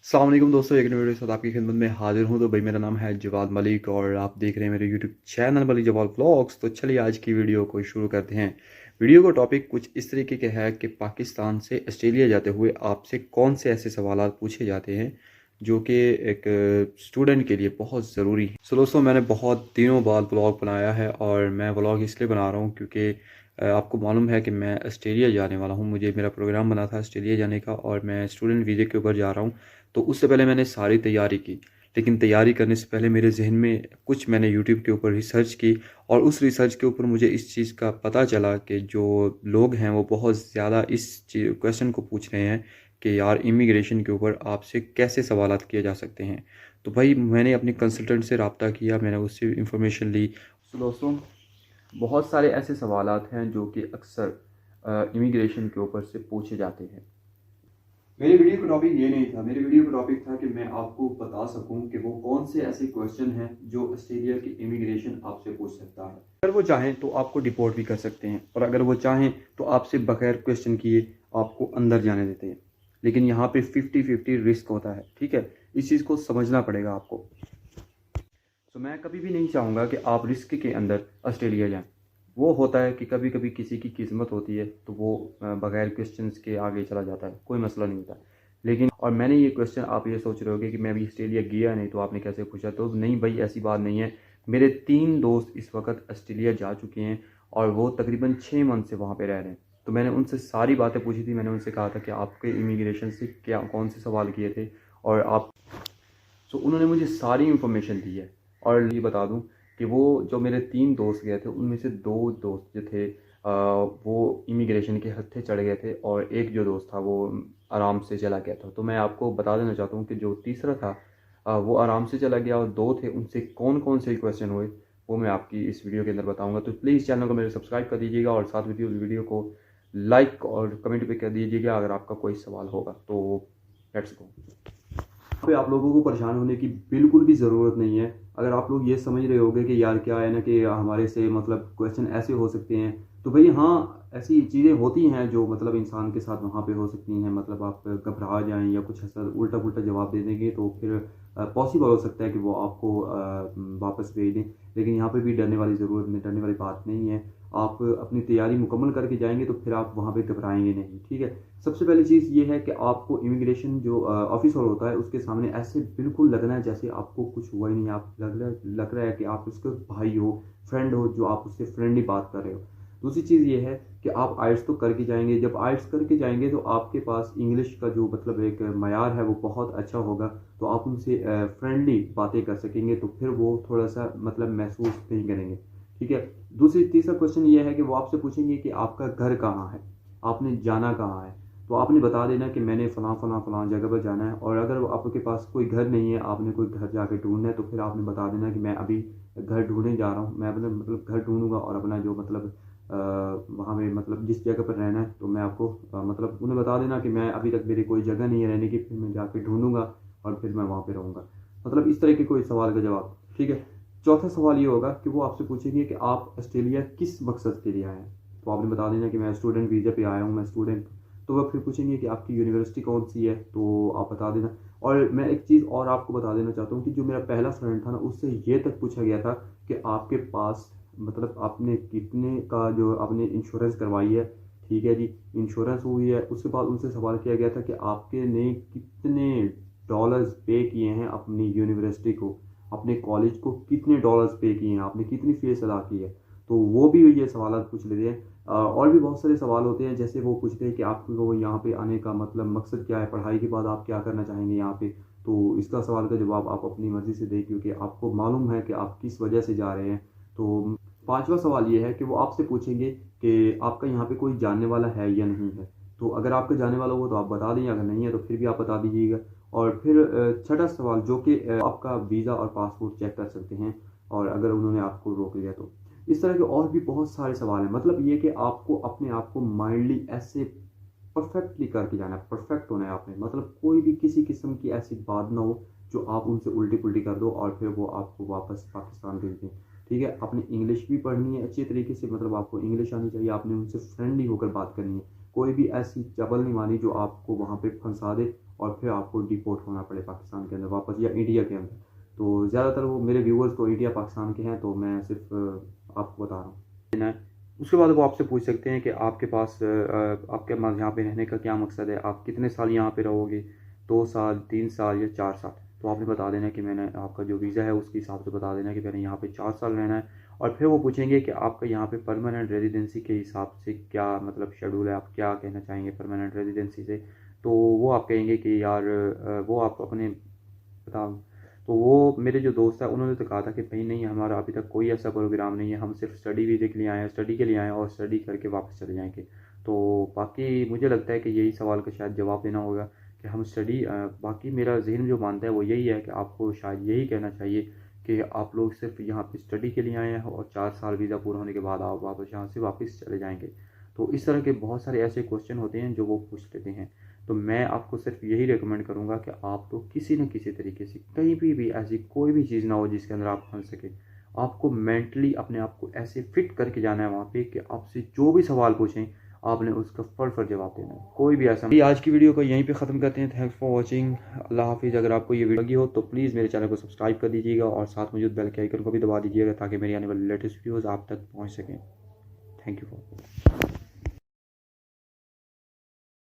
अस्सलाम वालेकुम दोस्तों, एक नई वीडियो के साथ आपकी खिदमत में हाजिर हूँ। तो भाई मेरा नाम है जवाद मलिक और आप देख रहे हैं मेरे YouTube channel Malik Jawad vlogs. तो चलिए आज की वीडियो को शुरू करते हैं। वीडियो का टॉपिक कुछ इस तरीके के है कि पाकिस्तान से ऑस्ट्रेलिया जाते हुए आपसे कौन से ऐसे सवाल पूछे जाते हैं जो कि एक स्टूडेंट के लिए बहुत ज़रूरी है। सो दोस्तों, मैंने बहुत दिनों बाद व्लॉग बनाया है और मैं व्लॉग इसलिए बना रहा हूँ क्योंकि आपको मालूम है कि मैं ऑस्ट्रेलिया जाने वाला हूँ। मुझे मेरा प्रोग्राम बना था ऑस्ट्रेलिया जाने का और मैं स्टूडेंट वीज़े के ऊपर जा रहा हूँ। तो उससे पहले मैंने सारी तैयारी की, लेकिन तैयारी करने से पहले मेरे ज़हन में कुछ मैंने यूट्यूब के ऊपर रिसर्च की और उस रिसर्च के ऊपर मुझे इस चीज़ का पता चला कि जो लोग हैं वो बहुत ज़्यादा इस क्वेश्चन को पूछ रहे हैं कि यार इमिग्रेशन के ऊपर आपसे कैसे सवालात किए जा सकते हैं। तो भाई मैंने अपने कंसल्टेंट से रब्ता किया, मैंने उससे इंफॉर्मेशन ली। तो दोस्तों, बहुत सारे ऐसे सवालात हैं जो कि अक्सर इमिग्रेशन के ऊपर से पूछे जाते हैं। मेरे वीडियो का टॉपिक ये नहीं था। मेरे वीडियो का टॉपिक था कि मैं आपको बता सकूं कि वो कौन से ऐसे क्वेश्चन हैं जो ऑस्ट्रेलिया की इमिग्रेशन आपसे पूछ सकता है। अगर वो चाहें तो आपको डिपोर्ट भी कर सकते हैं और अगर वो चाहें तो आपसे बगैर क्वेश्चन किए आपको अंदर जाने देते हैं। लेकिन यहाँ पे 50-50 रिस्क होता है, ठीक है। इस चीज़ को समझना पड़ेगा आपको। तो मैं कभी भी नहीं चाहूँगा कि आप रिस्क के अंदर ऑस्ट्रेलिया जाएं। वो होता है कि कभी कभी किसी की किस्मत होती है तो वो बगैर क्वेश्चंस के आगे चला जाता है, कोई मसला नहीं होता। लेकिन और मैंने ये क्वेश्चन, आप ये सोच रहे होगे कि मैं अभी ऑस्ट्रेलिया गया नहीं तो आपने कैसे पूछा। तो नहीं भाई, ऐसी बात नहीं है। मेरे 3 दोस्त इस वक्त ऑस्ट्रेलिया जा चुके हैं और वो तकरीबन 6 मंथ से वहाँ पे रह रहे हैं। तो मैंने उनसे सारी बातें पूछी थी। मैंने उनसे कहा था कि आपके इमिग्रेशन से क्या कौन से सवाल किए थे और आप, सो उन्होंने मुझे सारी इन्फॉर्मेशन दी है। और ये बता दूं कि वो जो मेरे 3 दोस्त गए थे उनमें से 2 दोस्त जो थे वो इमिग्रेशन के हत्थे चढ़ गए थे और एक जो दोस्त था वो आराम से चला गया था। तो मैं आपको बता देना चाहता हूँ कि जो तीसरा था वो आराम से चला गया और 2 थे उनसे कौन कौन से क्वेश्चन हुए वो मैं आपकी इस वीडियो के अंदर बताऊँगा। तो प्लीज़ चैनल को मेरे सब्सक्राइब कर दीजिएगा और साथ में उस वीडियो को लाइक और कमेंट भी कर दीजिएगा अगर आपका कोई सवाल होगा। तो लेट्स गो। पे आप लोगों को परेशान होने की बिल्कुल भी ज़रूरत नहीं है। अगर आप लोग ये समझ रहे होगे कि यार क्या है ना कि हमारे से मतलब क्वेश्चन ऐसे हो सकते हैं, तो भाई हाँ, ऐसी चीज़ें होती हैं जो मतलब इंसान के साथ वहाँ पे हो सकती हैं। मतलब आप घबरा जाएं या कुछ ऐसा उल्टा पुल्टा जवाब दे देंगे तो फिर पॉसिबल हो सकता है कि वो आपको वापस भेज दें। लेकिन यहाँ पे भी डरने वाली ज़रूरत नहीं, डरने वाली बात नहीं है। आप अपनी तैयारी मुकम्मल करके जाएंगे तो फिर आप वहाँ पे घबराएंगे नहीं, ठीक है। सबसे पहली चीज़ ये है कि आपको इमिग्रेशन जो ऑफिसर होता है उसके सामने ऐसे बिल्कुल लगना है जैसे आपको कुछ हुआ ही नहीं। आप लग रहा है कि आप उसके भाई हो, फ्रेंड हो, जो आप उससे फ्रेंडली बात कर रहे हो। दूसरी चीज़ ये है कि आप आइट्स तो करके जाएंगे। जब आइट्स करके जाएंगे तो आपके पास इंग्लिश का जो मतलब एक मयार है वो बहुत अच्छा होगा। तो आप उनसे फ्रेंडली बातें कर सकेंगे तो फिर वो थोड़ा सा मतलब महसूस नहीं करेंगे, ठीक है। तीसरा क्वेश्चन ये है कि वो आपसे पूछेंगे कि आपका घर कहाँ है, आपने जाना कहाँ है। तो आपने बता देना कि मैंने फ़लाँ फ़लाँ फ़लाँ जगह पर जाना है। और अगर आपके पास कोई घर नहीं है, आपने कोई घर जाके ढूंढना है, तो फिर आपने बता देना कि मैं अभी घर ढूंढने जा रहा हूँ। मैं अपना मतलब घर ढूंढूंगा और अपना जो मतलब वहाँ में मतलब जिस जगह पर रहना है तो मैं आपको मतलब उन्हें बता देना कि मैं अभी तक मेरी कोई जगह नहीं है रहने की, फिर मैं जाके ढूंढूंगा और फिर मैं वहाँ पर रहूँगा। मतलब इस तरह के कोई सवाल का जवाब, ठीक है। चौथा सवाल ये होगा कि वो आपसे पूछेंगे कि आप ऑस्ट्रेलिया किस मकसद के लिए आए हैं। तो आपने बता देना कि मैं स्टूडेंट वीज़ा पे आया हूँ, मैं स्टूडेंट। तो वह फिर पूछेंगे कि आपकी यूनिवर्सिटी कौन सी है, तो आप बता देना। और मैं एक चीज़ और आपको बता देना चाहता हूँ कि जो मेरा पहला फ्रेंड था ना, उससे ये तक पूछा गया था कि आपके पास मतलब आपने कितने का जो आपने इंश्योरेंस करवाई है, ठीक है जी, इंश्योरेंस हुई है। उसके बाद उनसे सवाल किया गया था कि आपके ने कितने डॉलर्स पे किए हैं अपनी यूनिवर्सिटी को, अपने कॉलेज को कितने डॉलर्स पे किए हैं, आपने कितनी फीस अदा की है। तो वो भी ये सवाल पूछ लेते हैं। और भी बहुत सारे सवाल होते हैं, जैसे वो पूछते हैं कि आपको यहाँ पे आने का मतलब मकसद क्या है, पढ़ाई के बाद आप क्या करना चाहेंगे यहाँ पे। तो इसका सवाल का जवाब आप अपनी मर्ज़ी से दें क्योंकि आपको मालूम है कि आप किस वजह से जा रहे हैं। तो पांचवा सवाल ये है कि वो आपसे पूछेंगे कि आपका यहाँ पे कोई जानने वाला है या नहीं है। तो अगर आपका जानने वाला हो तो आप बता दें, अगर नहीं है तो फिर भी आप बता दीजिएगा। और फिर छठा सवाल जो कि आपका वीज़ा और पासपोर्ट चेक कर सकते हैं और अगर उन्होंने आपको रोक लिया तो। इस तरह के और भी बहुत सारे सवाल हैं। मतलब ये कि आपको अपने आप को माइंडली ऐसे परफेक्टली करके जाना है, परफेक्ट होना है आपने। मतलब कोई भी किसी किस्म की ऐसी बात ना हो जो आप उनसे उल्टी पुल्टी कर दो और फिर वो आपको वापस पाकिस्तान भेज दें, ठीक है। अपनी इंग्लिश भी पढ़नी है अच्छी तरीके से, मतलब आपको इंग्लिश आनी चाहिए। आपने उनसे फ्रेंडली होकर बात करनी है। कोई भी ऐसी चबल नहीं मानी जो आपको वहाँ पे फंसा दे और फिर आपको डिपोर्ट होना पड़े पाकिस्तान के अंदर वापस या इंडिया के अंदर। तो ज़्यादातर वो मेरे व्यूअर्स तो इंडिया पाकिस्तान के हैं, तो मैं सिर्फ आपको बता रहा हूँ। उसके बाद वो आपसे पूछ सकते हैं कि आपके पास आपके पास यहाँ पे रहने का क्या मकसद है, आप कितने साल यहाँ पे रहोगे, 2 साल, 3 साल या 4 साल। तो आपने बता देना कि मैंने आपका जो वीज़ा है उसके हिसाब से बता देना कि मैंने यहाँ पे 4 साल रहना है। और फिर वो पूछेंगे कि आपका यहाँ पे परमानेंट रेजिडेंसी के हिसाब से क्या मतलब शेड्यूल है, आप क्या कहना चाहेंगे परमानेंट रेजिडेंसी से। तो वो आप कहेंगे कि यार वो आप अपने बता। तो वो मेरे जो दोस्त है उन्होंने तो कहा था कि भाई नहीं, हमारा अभी तक कोई ऐसा प्रोग्राम नहीं है, हम सिर्फ स्टडी वीज़े के लिए आए हैं, स्टडी के लिए आए हैं और स्टडी करके वापस चले जाएंगे। तो बाकी मुझे लगता है कि यही सवाल का शायद जवाब देना होगा कि हम स्टडी, बाकी मेरा जहन जो मानता है वो यही है कि आपको शायद यही कहना चाहिए कि आप लोग सिर्फ यहाँ पे स्टडी के लिए आए हैं और 4 साल वीज़ा पूरा होने के बाद आप वापस यहाँ से वापस चले जाएंगे। तो इस तरह के बहुत सारे ऐसे क्वेश्चन होते हैं जो वो पूछ लेते हैं। तो मैं आपको सिर्फ यही रिकमेंड करूँगा कि आप लोग किसी न किसी तरीके से कहीं भी ऐसी कोई भी चीज़ ना हो जिसके अंदर आप फंस सके। आपको मेंटली अपने आप को ऐसे फिट करके जाना है वहाँ पे कि आपसे जो भी सवाल पूछें आपने उसका फट जवाब देना है, कोई भी ऐसा। आज की वीडियो को यहीं पे ख़त्म करते हैं। थैंक्स फॉर वॉचिंग, अल्लाह हाफिज़। अगर आपको ये वीडियो लगी हो तो प्लीज़ मेरे चैनल को सब्सक्राइब कर दीजिएगा और साथ मौजूद बेल के आइकन को भी दबा दीजिएगा ताकि मेरी आने वाली लेटेस्ट वीडियोज़ आप तक पहुँच सकें। Thank you for